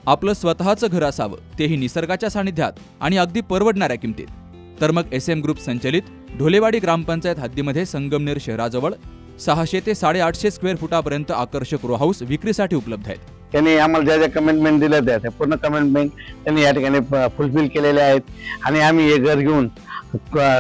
आपलं स्वतःचं घर असावं, तेही निसर्गाच्या सानिध्यात आणि अगदी परवडणाऱ्या किमतीत. तर मग SM ग्रुप संचलित ढोलेवाडी ग्रामपंचायत हद्दीमध्ये संगमनेर शहराजवळ 600 ते 850 स्क्वेअर फुटापर्यंत आकर्षक रो हाऊस विक्रीसाठी उपलब्ध आहेत. त्यांनी आम्हाला ज्या ज्या कमिटमेंट दिल्या त्या पूर्ण कमिटमेंट त्यांनी या ठिकाणी फुलफिल केलेल्या आहेत आणि आम्ही हे घर घेऊन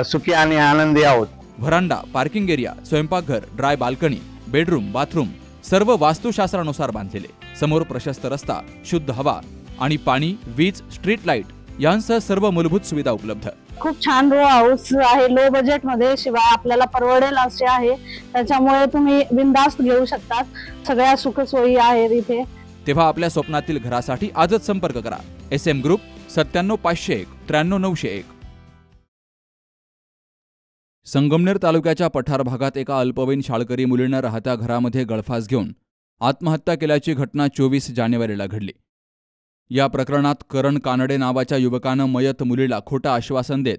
सुखी आणि आनंदी आहोत. व्हरांडा, पार्किंग एरिया, स्वयंपाकघर, ड्राय बाल्कनी, बेडरूम, बाथरूम सर्व वास्तुशास्त्रानुसार बांधलेले. समोर प्रशस्त रस्ता, शुद्ध हवा आणि पाणी, वीज, स्ट्रीट लाईट यांसह सर्व मूलभूत सुविधा उपलब्ध. खूप छान रो हाऊस आहे, लो बजेट मध्ये, शिवाय आपल्याला परवडेल असे आहे. त्याच्यामुळे तुम्ही बिनधास्त घेऊ शकता. सगळ्या सुखसोयी आहेत इथे. तेव्हा आपल्या स्वप्नातील घरासाठी आजच संपर्क करा. SM group 97501 93901. संगमनेर तालुक्याच्या पठार भागात एका अल्पवयीन शाळकरी मुलीनं राहत्या घरामध्ये गळफास घेऊन आत्महत्या केल्याची घटना 24 जानेवारीला घडली. या प्रकरणात करण कानडे नावाच्या युवकानं मयत मुलीला खोटं आश्वासन देत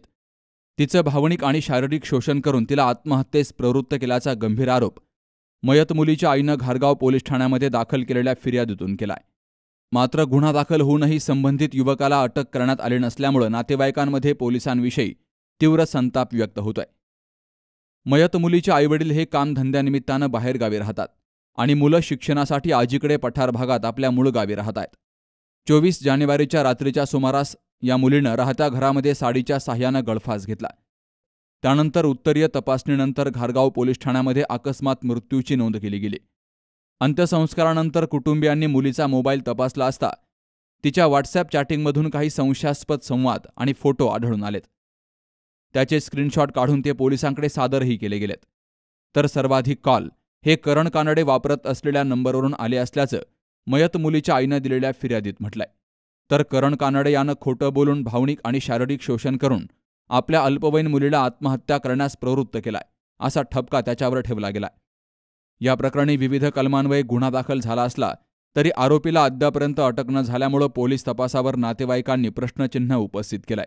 तिचं भावनिक आणि शारीरिक शोषण करून तिला आत्महत्येस प्रवृत्त केल्याचा गंभीर आरोप मयत मुलीच्या आईनं घारगाव पोलीस ठाण्यामध्ये दाखल केलेल्या फिर्यादीतून केलाय. मात्र गुन्हा दाखल होऊनही संबंधित युवकाला अटक करण्यात आली नसल्यामुळे नातेवाईकांमध्ये पोलिसांविषयी तीव्र संताप व्यक्त होतोय. मयत मुलीचे आईवडील हे कामधंद्यानिमित्तानं बाहेरगावी राहतात आणि मुलं शिक्षणासाठी आजीकडे पठार भागात आपल्या मूळ गावी राहत आहेत. 24 जानेवारीच्या रात्रीच्या सुमारास या मुलीनं राहत्या घरामध्ये साडीच्या साह्यानं गळफास घेतला. त्यानंतर उत्तरीय तपासणीनंतर घारगाव पोलीस ठाण्यामध्ये अकस्मात मृत्यूची नोंद केली गेली. अंत्यसंस्कारानंतर कुटुंबियांनी मुलीचा मोबाईल तपासला असता तिच्या व्हॉट्सअप चॅटिंगमधून काही संशयास्पद संवाद आणि फोटो आढळून आलेत. त्याचे स्क्रीनशॉट काढून ते पोलिसांकडे सादरही केले गेलेत. तर सर्वाधिक कॉल हे करण कानडे वापरत असलेल्या नंबरवरून आले असल्याचं मयत मुलीच्या आईनं दिलेल्या फिर्यादीत म्हटलंय. तर करण कानडे यानं खोटं बोलून भावनिक आणि शारीरिक शोषण करून आपल्या अल्पवयीन मुलीला आत्महत्या करण्यास प्रवृत्त केलाय, असा ठपका त्याच्यावर ठेवला गेलाय. या प्रकरणी विविध कलमान्वये गुन्हा दाखल झाला असला तरी आरोपीला अद्यापर्यंत अटक न झाल्यामुळं पोलीस तपासावर नातेवाईकांनी प्रश्नचिन्ह उपस्थित केलंय.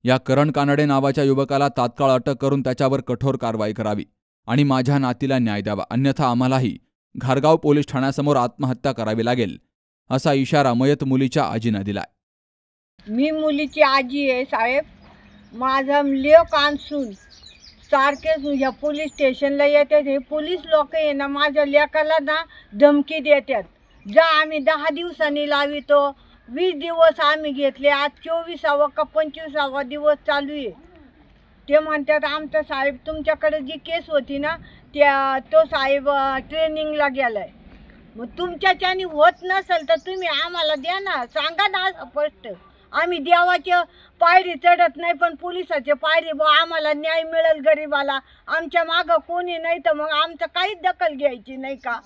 या करण कानडे नावाच्या युवकाला तात्काळ अटक करून त्याच्यावर कठोर कारवाई करावी आणि माझ्या नातीला न्याय द्यावा, अन्यथा आम्हालाही घारगाव पोलीस ठाण्यासमोर आत्महत्या करावी लागेल, असा इशारा मयत मुलीच्या आजीनं दिलाय. मी मुलीची आजी आहे साहेब. माझा लेक आणसून सारखेच या पोलीस स्टेशनला येतात. हे पोलीस लोक आहे ना, माझ्या लेकाला ना धमकी देतात. जा आम्ही 10 दिवसांनी लावितो, 20 दिवस आम्ही घेतले, आज 24वा का 25वा दिवस चालू आहे. ते म्हणतात आमचा साहेब तुमच्याकडे जी केस होती ना तो साहेब ट्रेनिंगला गेलाय. मग तुमच्याच्यानी होत नसेल तर तुम्ही आम्हाला द्या ना, सांगा ना स्पष्ट. आम्ही देवाच्या पायरी चढत नाही पण पोलिसाचे पायरी, आम्हाला न्याय मिळेल गरीबाला. आमच्या मागं कोणी नाही तर मग आमचं काहीच दखल घ्यायची नाही का.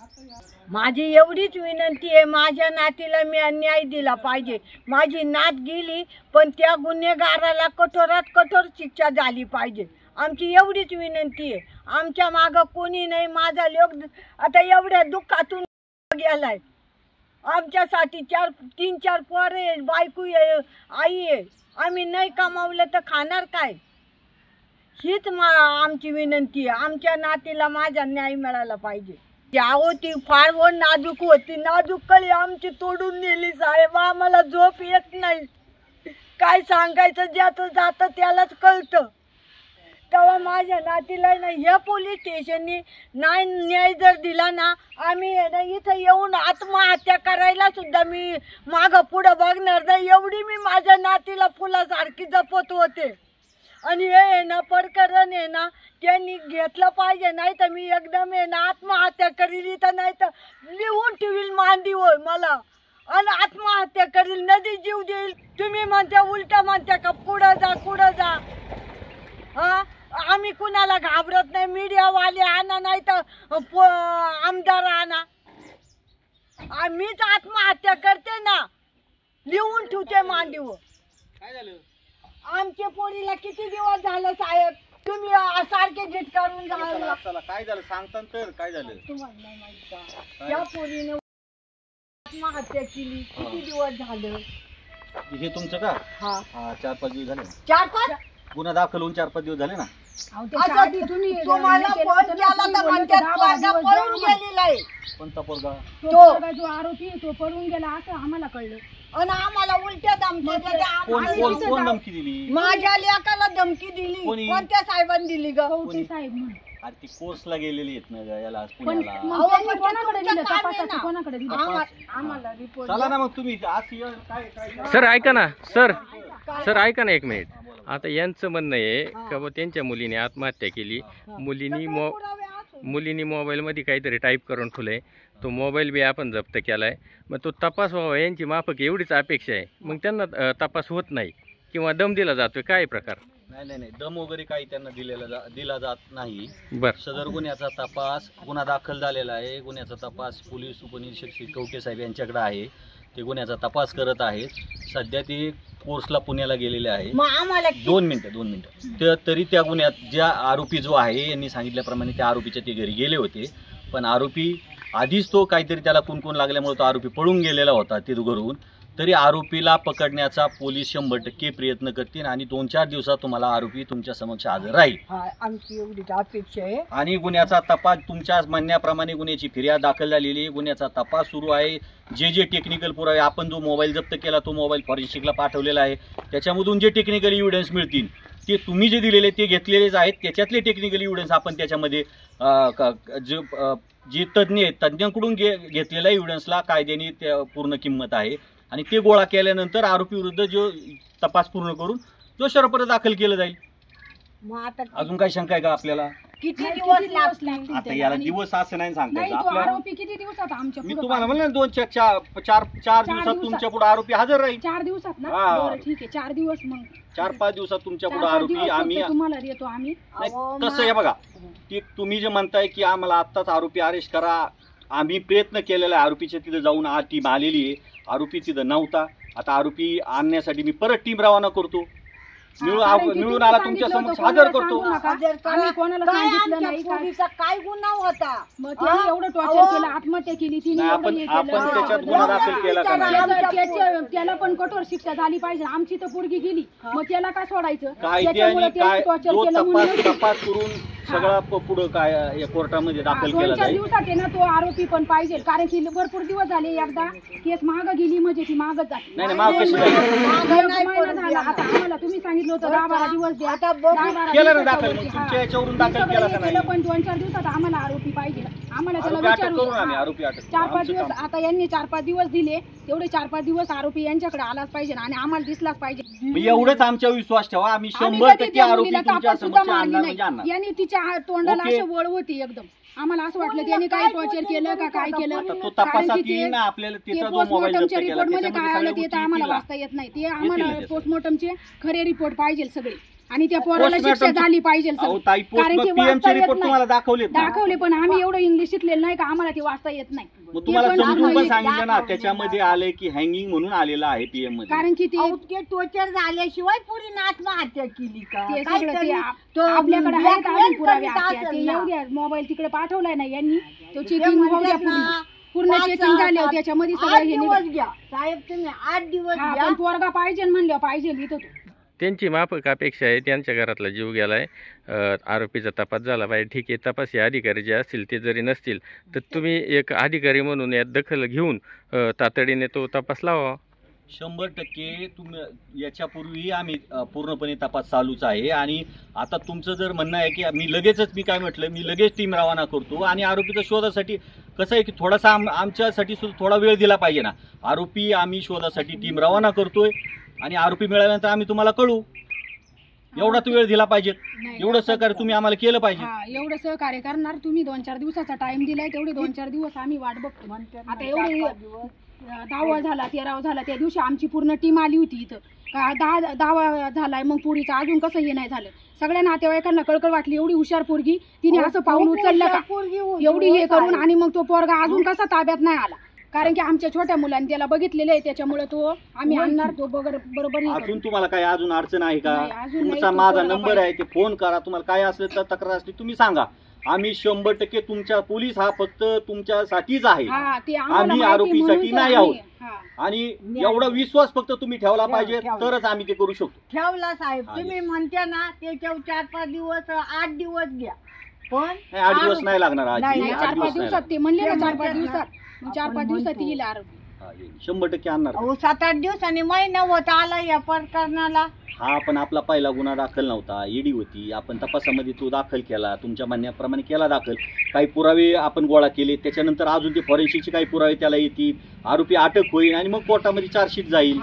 माझी एवढीच विनंती आहे, माझ्या नातीला मी न्याय दिला पाहिजे. माझी नात गेली पण त्या गुन्हेगाराला कठोरात कठोर शिक्षा झाली पाहिजे. आमची एवढीच विनंती आहे. आमच्या मागं कोणी नाही. माझा लोक आता एवढ्या दुःखातून गेलाय. आमच्यासाठी 3-4 पोरं आहे, बायको आहे, आई आहे. आम्ही नाही कमावलं तर खाणार काय. हीच आमची विनंती आहे. आमच्या नातीला माझा न्याय मिळाला पाहिजे. त्यावर ती फार नाजूक होती, नाजूक कळी आमची तोडून नेली साहेब. आम्हाला झोप येत नाही. काय सांगायचं, ज्याचं जातं त्यालाच कळतं. तेव्हा माझ्या नातीला ना या पोलीस स्टेशननी नाही न्याय जर दिला ना, आम्ही ना इथं येऊन आत्महत्या करायला सुद्धा मी मागं पुढं बघणार नाही. एवढी मी माझ्या नातीला फुलासारखी जपत होते. आणि हे ना प्रकरण आहे ना त्यांनी घेतलं पाहिजे, नाही तर मी एकदम आहे ना आत्महत्या करील. इथं नाही तर लिहून ठेवील मांडीवर मला आणि आत्महत्या करील, नदी जीव देईल. तुम्ही म्हणता उलटा म्हणता का पुढं जा पुढं जा. हा, आम्ही कुणाला घाबरत नाही. मीडियावाले आणा नाही तर आमदार आणा. मीच आत्महत्या करते ना, लिहून ठेवते मांडीवर. काय झालं आमच्या पोरीला किती दिवस झालं साहेब तुम्ही सारखे जिट करून झालं. काय झालं सांगता तर काय झालं तुम्हाला नाही माहित का, या पोरीने आत्महत्या केली. किती दिवस झालं हे तुमचं का? हा, 4-5 दिवस झाले. 4-5 गुन्हा दाखल होऊन 4-5 दिवस झाले ना. असं तुम्हाला फोन केला तर म्हणतात पोरगा पळून गेलेला आहे. कोणता पोरगा? तो जो आरोपी तो पळून गेला असं आम्हाला कळलं आणि आम्हाला उलट्या धमक्या देतात. कोण धमकी दिली? माझ्या लेकाला धमकी दिली. कोणी? कोणत्या साहेबांनी दिली ग? कवठे साहेब म्हणून. अरे ती कोर्सला गेलेली आहेत ना ग याला पण पुण्याला. मग त्यांनी पण कोणाकडे तुमचं दिलं काम आहे तपासाचं ना. कोणाकडे दिलं आम्हाला रिपोर्ट चला ना मग तुम्ही आज काय सर ऐका ना सर ऐका ना एक मिनिट. आता यांचं म्हणणं आहे का बुवा त्यांच्या मुलीने आत्महत्या केली. मुलीने मोबाईलमध्ये काहीतरी टाईप करून ठेवलंय. तो मोबाईल बी आपण जप्त केलाय. मग तो तपास व्हावा यांची माफक एवढीच अपेक्षा आहे. मग त्यांना तपास होत नाही किंवा दम दिला जातोय काय प्रकार? नाही दम वगैरे काही त्यांना दिला जात नाही. बर सदर गुन्ह्याचा तपास गुन्हा दाखल झालेला आहे. गुन्ह्याचा तपास पोलीस उपनिरीक्षक श्री कवठे साहेब यांच्याकडे आहे. ते गुन्ह्याचा तपास करत आहेत. सध्या ते कोर्सला पुण्याला गेलेले आहे. मग आम्हाला 2 मिनिटं तरी त्या गुन्ह्यात ज्या आरोपी जो आहे यांनी सांगितल्याप्रमाणे त्या आरोपीच्या ते घरी गेले होते. पण आरोपी आधीच तो काहीतरी त्याला कुणकुण लागल्यामुळे तो आरोपी पळून गेलेला होता ते घरून. तरी आरोपीला पकडण्याचा पोलीस 100% प्रयत्न करतील आणि 2-4 दिवसात तुम्हाला आरोपी तुमच्या समक्ष हजर राहील. आमची एवढीच अपेक्षा आहे. आणि गुन्ह्याचा तपास तुमच्या म्हणण्याप्रमाणे गुन्ह्याची फिर्याद दाखल झालेली आहे. गुन्ह्याचा तपास सुरू आहे. जे टेक्निकल पुरावे आपण जो मोबाईल जप्त केला तो मोबाईल फॉरेन्सिकला पाठवलेला आहे. त्याच्यामधून जे टेक्निकल एव्हिडन्स मिळतील ते तुम्ही जे दिलेले ते घेतलेलेच आहेत. त्याच्यातले टेक्निकल एव्हिडन्स आपण त्याच्यामध्ये जे तज्ज्ञ आहेत तज्ज्ञांकडून घेतलेल्या एव्हिडन्सला कायद्याने पूर्ण किंमत आहे. आणि ते गोळा केल्यानंतर आरोपी विरुद्ध जो तपास पूर्ण करून दोषारोपत्र दाखल केलं जाईल. मग आता अजून काही शंका आहे का आपल्याला? किती दिवस लागतील? आता याला दिवस असं नाही सांगता आपल्याला. आरोपी किती दिवसात आमच्या मी तुम्हाला म्हणलं 2-4 दिवसात तुमच्या पुढे आरोपी हजर राहील. 4 दिवसात ना. हा. बरं ठीक आहे 4 दिवस मग 4-5 दिवसात तुमच्या पुढे आरोपी आम्ही तुम्हाला देतो आम्ही. नाही, तसं आहे बघा. की तुम्ही जे म्हणताय की आम्हाला आत्ताच आरोपी अरेस्ट करा. आम्ही प्रयत्न केलेला आहे. आरोपीच्या तिथं जाऊन आज टीम आलेली आहे. आरोपी तिथं नव्हता. आता आरोपी आणण्यासाठी मी परत टीम रवाना करतो. मिळून आला तुमच्या समक्ष हजर करतो. आम्ही कोणाला काय सांगितलं आमच्या नाही पोरीचा काय गुन्हा होता? मग त्यांनी एवढं टॉर्चर केलं आत्महत्या केली तिने नाही, एवढं हे आपण केलं. त्याच्यात गुन्हा दाखल केला का नाही? त्याला पण कठोर शिक्षा झाली पाहिजे. आमची तर पोरगी गेली मग त्याला का सोडायचं? कायद्याने त्याच्यामुळे काय त्यांनी टॉर्चर जो केलं म्हणून तपास करून सगळा पुढं काय या कोर्टामध्ये दाखल केला 2-4 जाईल. दिवसात आहे ना तो आरोपी पण पाहिजे. कारण की भरपूर दिवस झाले. एकदा केस माग गेली म्हणजे ती मागच जाते. नाही माग कशी जाईल? एक महिना झाला. आता आम्हाला तुम्ही सांगितलं होतं 10-12 दिवस द्या. आता बघू. 10-12 केलं ना दिवसाच्या दाखल. मग वरती. तुमच्या हा. याच्यावरून दाखल सगळं केला हे का नाही? केलं पण 2-4 दिवसात आम्हाला आरोपी पाहिजे. आम्हाला त्याला आरोपी अटक विचारू करू आम्ही. आरोपी अटक करू. 4-5 आमचं दिवस काम. आता यांनी 4-5 दिवस दिले. तेवढे 4-5 दिवस आरोपी यांच्याकडे आलाच पाहिजे आणि आम्हाला दिसलाच पाहिजे. मग एवढंच आमच्या विश्वास ठेवा. आम्ही आम्ही 100% कधी त्या आरोपी मुलीला तुमच्या तापा सुद्धा समक्ष मारली आणणार म्हणजे नाही. आणणार. यांनी तिच्या तोंडाला ओके. अशी वळ होती एकदम. आम्हाला असं वाटलं त्यांनी काही टॉर्चर केलं का काय केलं. आता तो कारण तपासात की ते- येईल ना आपल्याला. ते त्याचा जो मोबाईल जप्त पोस्टमॉर्टमच्या केला रिपोर्ट मध्ये त्याच्यामध्ये काय आलं सगळ्या ते तर गोष्टी आम्हाला येतील वाचता येत नाही. ते येतील ना आम्हाला ते. पोस्टमॉर्टमचे खरे रिपोर्ट पाहिजे सगळे आणि त्या पोराला शिक्षा पोस्टमॉर्टमचे- झाली पाहिजे अहो सगळी. ताई कारण की PM वाचता चे येत रिपोर्ट नाही. तुम्हाला दाखवलेत ना. दाखवले पण आम्ही एवढं इंग्लिश शिकलेलं नाही का आम्हाला ते वाचता येत नाही. मग तुम्हाला ते पण समजून पण दाखवले. सांगितलं ना. त्याच्यामध्ये आले की हँगिंग म्हणून आलेलं आहे PM मध्ये. कारण की ते ते टोचर झाल्याशिवाय पुरी आत्महत्या केली का? ते काय सगळं तरी ते तो आपल्याकडे आहेत blackmail अजून पुरावे करीत आहेत. ते असेल ना. येऊ द्या. मोबाईल तिकडे पाठवलाय ना यांनी. तो ते चेकिंग होऊ द्या म्हणतात ना, पूर्ण 5-6 चेकिंग झाले होते त्याच्यामध्ये सगळं 8 हे दिवस निघालं. घ्या साहेब. तुम्ही 8 दिवस हा, घ्या. पण पोरगा पाहिजे म्हणलं पाहिजे इथं तो. त्यांची माफक अपेक्षा आहे. त्यांच्या घरातला जीव गेलाय. आरोपीचा तपास झाला पाहिजे. ठीक आहे तपास हे अधिकारी जे असतील ते जरी नसतील तर तुम्ही एक अधिकारी म्हणून यात दखल घेऊन तातडीने तो तपास लावा. 100% तुम्ही याच्यापूर्वी आम्ही पूर्णपणे तपास चालूच आहे. आणि आता तुमचं जर म्हणणं आहे की मी म्हटलं मी लगेच टीम रवाना करतो आणि आरोपीच्या शोधासाठी कसं आहे की थोडासा आमच्यासाठी सुद्धा थोडा वेळ दिला पाहिजे ना. आरोपी आम्ही शोधासाठी टीम रवाना करतोय आणि आरोपी मिळाल्यानंतर आम्ही तुम्हाला कळू. एवढा तो वेळ दिला पाहिजे. नाही, एवढं सहकार्य तुम्ही आम्हाला केलं पाहिजे. हा, एवढं सहकार्य करणार तुम्ही. 2-4 दिवसाचा टाइम दिलाय तेवढे 2-4 दिवस आम्ही वाट बघतो. आता एवढे 10वा झाला 13वा झाला त्या दिवशी आमची पूर्ण टीम आली होती इथं. का 10वा झालाय मग पोरीचा अजून कसं हे नाही झालं. सगळ्या नातेवाईकांना कळकळ वाटली. एवढी हुशार पोरगी तिने असं पाऊल उचललं का एवढी हे करून आणि मग तो पोरगा अजून कसा ताब्यात नाही आला. कारण की आमच्या छोट्या मुलांनी त्याला बघितलेलं आहे त्याच्यामुळे तो आम्ही आणणार तो बरोबर हे अजून करू. तुम्हाला काय अजून अडचण आहे का? नाही, अजून नाही. तुमचा तो माझा पोरगा नंबर आहे ते फोन करा. तुम्हाला काय असलं तर तक्रार असली तुम्ही सांगा. आम्ही 100% तुमच्या पोलीस हा फक्त तुमच्यासाठीच आहे. हा, ते आम्हाला आम्ही माहिती आरोपीसाठी म्हणून तर नाही आम्ही- आहोत. हा. आणि एवढा विश्वास फक्त तुम्ही ठेवला पाहिजे, ठेवला. तरच आम्ही ते करू शकतो. ठेवला साहेब, हा, तुम्ही म्हणते ना त्याच्यावर 4-5 दिवस 8 दिवस घ्या, पण नाही, 8 दिवस नाही लागणार आजी, नाही, 8 4-5 दिवस नाही दिवसात लागणार. ते म्हणले ना, ते 4-5 म्हणते ना. दिवसात, मग 4-5 आपण दिवसात म्हणतो. येईल आरोपी. हा, येईल. 100% आणणार. 7-8 दिवसांनी महिना होत आला या प्रकरणाला. हा पण आपला पहिला गुन्हा दाखल नव्हता, ईडी होती, आपण तपासामध्ये तो दाखल केला, तुमच्या म्हणण्याप्रमाणे केला दाखल, काही पुरावे आपण गोळा केले, त्याच्यानंतर अजून ते फॉरेन्सिकचे काही पुरावे त्याला येतील, आरोपी अटक होईल आणि मग कोर्टामध्ये चार्जशीट जाईल.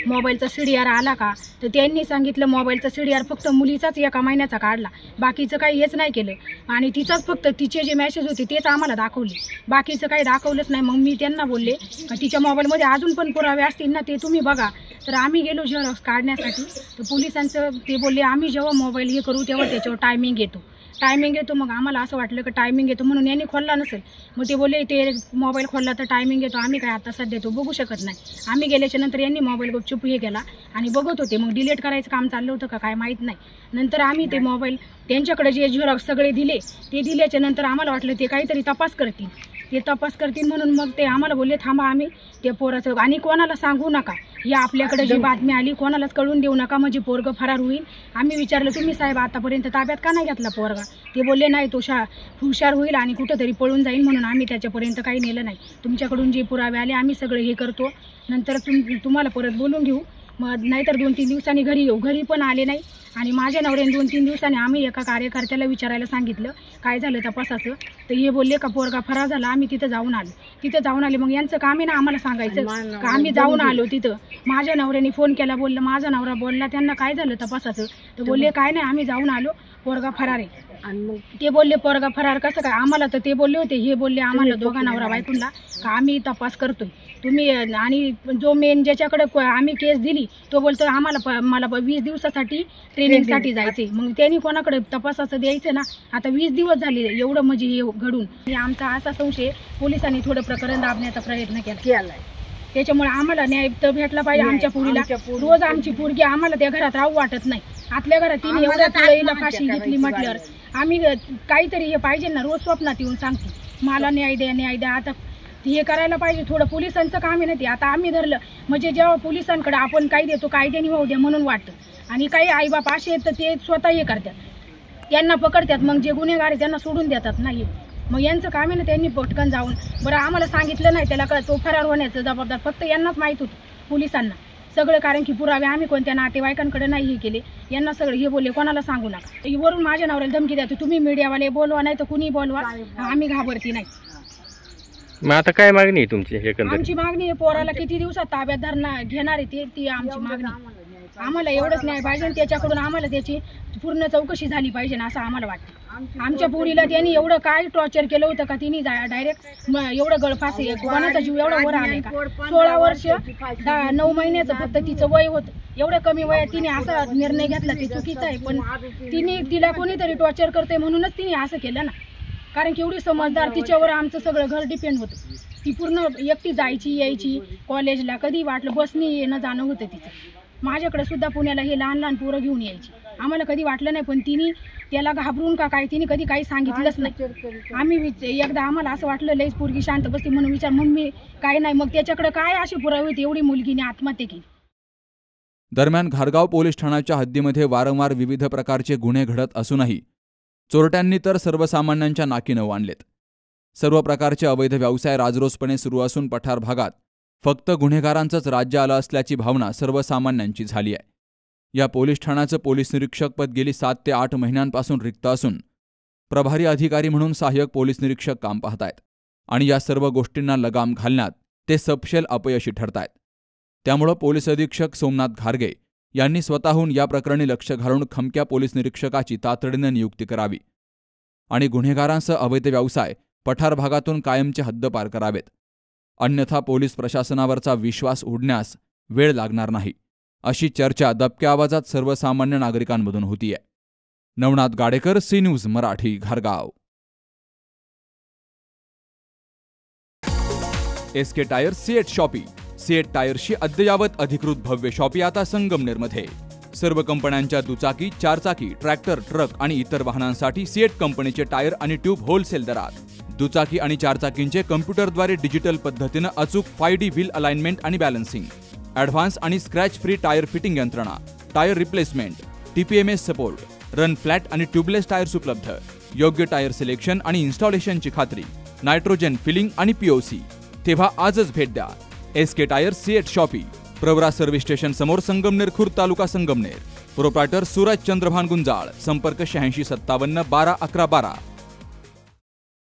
मोबाईलचा CDR आला का, तर त्यांनी सांगितलं मोबाईलचा CDR फक्त मुलीचाच एका महिन्याचा काढला, बाकीचं काही हेच नाही केलं आणि तिचाच फक्त तिचे जे मेसेज होते तेच आम्हाला दाखवले, बाकीचं काही दाखवलंच नाही. मग मी त्यांना बोलले का तिच्या मोबाईलमध्ये अजून पण पुरावे असतील ना ते तुम्ही बघा. तर आम्ही गेलो झेरॉक्स काढण्यासाठी, तर पोलिसांचं ते बोलले आम्ही जेव्हा मोबाईल हे करू तेव्हा त्याच्यावर टायमिंग येतो. मग आम्हाला असं वाटलं की टायमिंग येतो म्हणून यांनी खोलला नसेल. मग ते बोलले ते मोबाईल खोलला तर टायमिंग येतो, आम्ही काय आता सध्या तो बघू शकत नाही. आम्ही गेल्याच्या नंतर यांनी मोबाईल गुपचूप हे केला आणि बघत होते. मग डिलीट करायचं काम चाललं होतं का काय माहीत नाही. नंतर आम्ही ते मोबाईल त्यांच्याकडे जे झेरॉक्स सगळे दिले, ते दिल्याच्या नंतर आम्हाला वाटलं ते काहीतरी तपास करतील म्हणून मग ते आम्हाला बोलले थांबा, आम्ही ते पोराचं आणि कोणाला सांगू नका, या आपल्याकडे जी बातमी आली कोणालाच कळून देऊ नका, म्हणजे पोरगं फरार होईल. आम्ही विचारलं तुम्ही साहेब आतापर्यंत ताब्यात का नाही घेतला पोरगा, ते बोलले नाही तो हुशार होईल आणि कुठंतरी पळून जाईल म्हणून आम्ही त्याच्यापर्यंत काही नेलं नाही. तुमच्याकडून जे पुरावे आले आम्ही सगळे हे करतो, नंतर तुम्हाला परत बोलून घेऊ. मग नाहीतर 2-3 दिवसांनी घरी येऊ. घरी पण आले नाही आणि माझ्या नवऱ्याने 2-3 दिवसांनी आम्ही एका कार्यकर्त्याला विचारायला सांगितलं काय झालं तपासाचं, तर हे बोलले का पोरगा फरार झाला. आम्ही तिथं जाऊन आले. मग यांचं काम आहे ना आम्हाला सांगायचं का आम्ही जाऊन आलो तिथं. माझ्या नवऱ्याने फोन केला, बोलला माझा नवरा बोलला त्यांना काय झालं तपासाचं, तर बोलले काय नाही आम्ही जाऊन आलो, पोरगा फरार आहे. आणि मग ते बोलले पोरगा फरार कसं काय, आम्हाला तर ते बोलले होते, हे बोलले आम्हाला दोघा नवरा बायकोला का आम्ही तपास करतोय तुम्ही. आणि जो मेन ज्याच्याकडे आम्ही केस दिली तो बोलतो मला 20 दिवसासाठी ट्रेनिंगसाठी जायचे. मग त्यांनी कोणाकडे तपासाचं द्यायचं ना. आता 20 दिवस झाले एवढं म्हणजे हे घडून. आमचा असा संशय पोलिसांनी थोडं प्रकरण दाबण्याचा प्रयत्न केलाय. त्याच्यामुळे आम्हाला न्याय तर भेटला पाहिजे आमच्या पुरीला. रोज आमची पोरगी आम्हाला त्या घरात राहू वाटत नाही. आतल्या घरात तिने एवढ्या तुळईला फाशी घेतली म्हटल्यावर आम्ही काहीतरी हे पाहिजे ना. रोज स्वप्नात येऊन सांगते मला न्याय द्या. आता हे करायला पाहिजे, थोडं पोलिसांचं काम आहे ना ते. आता आम्ही धरलं म्हणजे जेव्हा पोलिसांकडे आपण काही देतो कायद्याने होऊ द्या म्हणून वाटतं. आणि काही आईबाप असे आहेत तर ते स्वतः हे करतात, त्यांना पकडतात, मग जे गुन्हेगार आहे त्यांना सोडून देतात नाही. मग यांचं काम आहे ना त्यांनी पटकन जाऊन. बरं आम्हाला सांगितलं नाही त्याला का तो फरार होण्याचं जबाबदार फक्त यांनाच माहीत होतं पोलिसांना सगळं, कारण की पुरावे आम्ही कोणत्या नातेवाईकांकडे नाही हे केले. यांना सगळं हे बोलले कोणाला सांगू नका. वरून माझ्या नवऱ्याला धमकी द्या तुम्ही मीडियावाले बोलवा नाही तर कुणी बोलवा, आम्ही घाबरती नाही. मग आता काय मागणी आहे तुमची एकंदरीत? आमची मागणी आहे पोराला किती दिवसात ताब्यात घेणार आहे ती आमची मागणी. आम्हाला एवढंच न्याय पाहिजे आणि त्याच्याकडून आम्हाला त्याची पूर्ण चौकशी झाली पाहिजे ना असं आम्हाला वाटतं. आमच्या पोरीला त्यांनी एवढं काय टॉर्चर केलं होतं का तिने डायरेक्ट एवढं गळफास कोणाचा जीव एवढा वर आलाय का. 16 वर्ष 9 महिन्याचं फक्त तिचं वय होतं. एवढं कमी वयात तिने असा निर्णय घेतला ते चुकीचं आहे. पण तिला कोणीतरी टॉर्चर करते म्हणूनच तिने असं केलं ना. कारण की एवढी समजदार, तिच्यावर आमचं सगळं घर डिपेंड होतं. ती पूर्ण एकटी जायची यायची कॉलेजला, कधी वाटलं बसनी येणं जाणं होतं तिचं. माझ्याकडे सुद्धा पुण्याला हे लहान पोरं घेऊन यायची. आम्हाला कधी वाटलं नाही, पण तिने त्याला घाबरून का काय तिने कधी काही सांगितलंच नाही. आम्ही एकदा आम्हाला असं वाटलं लईच पोरगी शांत बसती म्हणून विचार, मग मी काय नाही, मग त्याच्याकडे काय अशी पुरावे होती एवढी मुलगीने आत्महत्या केली. दरम्यान घारगाव पोलीस ठाण्याच्या हद्दीमध्ये वारंवार विविध प्रकारचे गुन्हे घडत असूनही चोरट्यांनी तर सर्वसामान्यांच्या नाकी नऊ आणलेत. सर्व प्रकारचे अवैध व्यवसाय राजरोसपणे सुरू असून पठार भागात फक्त गुन्हेगारांचंच राज्य आलं असल्याची भावना सर्वसामान्यांची झाली आहे. या पोलीस ठाण्याचं पोलीस निरीक्षक पद गेली 7 ते 8 महिन्यांपासून रिक्त असून प्रभारी अधिकारी म्हणून सहाय्यक पोलीस निरीक्षक काम पाहतायत आणि या सर्व गोष्टींना लगाम घालण्यात ते सपशेल अपयशी ठरतायत. त्यामुळं पोलीस अधीक्षक सोमनाथ घारगे यांनी स्वतःहून या प्रकरणी लक्ष घालून खमक्या पोलीस निरीक्षकाची तातडीनं नियुक्ती करावी आणि गुन्हेगारांसह अवैध व्यवसाय पठार भागातून कायमचे हद्दपार करावेत. अन्यथा पोलीस प्रशासनावरचा विश्वास उडण्यास वेळ लागणार नाही, अशी चर्चा दबक्या आवाजात सर्वसामान्य नागरिकांमधून होतीये. नवनाथ गाडेकर, सी न्यूज मराठी, घारगाव. SK tyres CEAT shoppe. CEAT टायर्सची अद्ययावत अधिकृत भव्य शॉपी आता संगमनेरमध्ये. सर्व कंपन्यांच्या दुचाकी, 4 चाकी, ट्रॅक्टर, ट्रक आणि इतर वाहनांसाठी सीएट कंपनीचे टायर आणि ट्यूब होलसेल दरात. दुचाकी आणि चारचाकींचे कम्प्युटरद्वारे डिजिटल पद्धतीनं अचूक 5D व्हील अलाइनमेंट आणि बॅलन्सिंग, ॲडव्हान्स आणि स्क्रॅच फ्री टायर फिटिंग यंत्रणा, tyre replacement, TPMS support, run flat आणि ट्यूबलेस टायर्स उपलब्ध, योग्य टायर सिलेक्शन आणि इन्स्टॉलेशनची खात्री, नायट्रोजन फिलिंग आणि POC. तेव्हा आजच भेट द्या SK tyres C8 shoppe, Pravara service station समोर, संगमनेर खुर्द, तालुका संगमनेर. प्रोप्रायटर सूरज चंद्रभान गुंजाळ. संपर्क 8657 12 11 12.